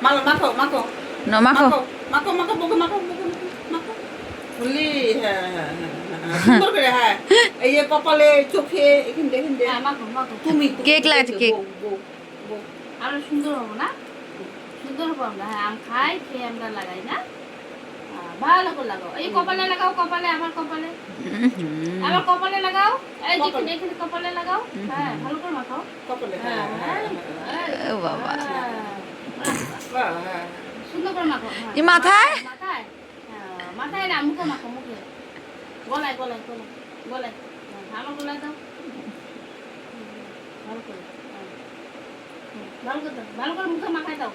মাখো মাখো মাখো না মাখো। মাখো মাখো মাখো মাখো মাখো মাখো ফুলি হ্যাঁ হ্যাঁ হ্যাঁ সুন্দর করে হ্যাঁ এই যে কপালে চোখে এখান দিয়ে এখান দিয়ে হ্যাঁ মাখো মাখো তুমি কেক লাগছে, কেক। আরো সুন্দর হবো না? সুন্দর হবো আমরা। হ্যাঁ আম খাই, খেয়ে আমরা লাগাই না? ভালো করে লাগাও। এই কপালে লাগাও, কপালে, আমার কপালে। আমার কপালে লাগাও। এই যে এখানে এখানে কপালে লাগাও। হ্যাঁ ভালো করে মাখাও। কপালে হ্যাঁ হ্যাঁ হ্যাঁ ও বাবা। হ্যাঁ সুন্দর করে মাখো। হ্যাঁ, এ মাথায়? মাথায়? হ্যাঁ, মাথায় না, মুখে মাখো, মুখে। গলায় গলায় গলায় গলায়। হ্যাঁ, আমার গলায় দাও। ভালো করে। হ্যাঁ। ভালো করে দাও। ভালো করে মুখে মাখায় দাও।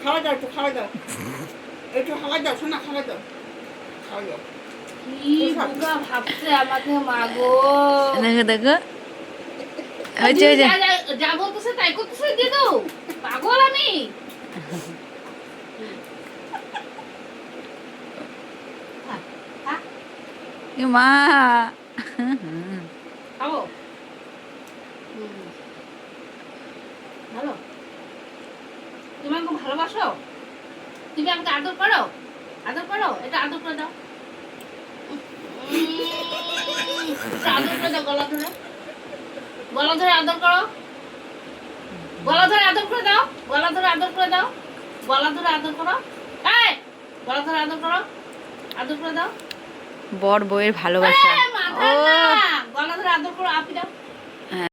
খাওয়া দাও একটু খাওয়া দাও একটু খাওয়া দাও শোনা খাওয়া দাও খাওয়া দাও কি বোকা ভাবছে আমাকে, মাগো। দেখো দেখো, হয়েছে হয়েছে। যা বলতেছে তাই করতেছে, দিয়ে দাও। পাগল আমি। খা, খা, এ মা, খাবো। ভালো। তুমি আমাকে ভালোবাসো? তুমি আমাকে আদর করো? আদর করো? এটা আদর করে দাও। এটা আদর করে দাও, গলা ধরে। গলা ধরে আদর করো। গলা ধরে আদর করে দাও। গলা ধরে আদর করে দাও। গলা ধরে আদর করো। এই গলা ধরে আদর করো। আদর করে দাও। বর বউয়ের ভালোবাসা। মাথা ও না, গলা ধরে আদর করো, আপি দাও।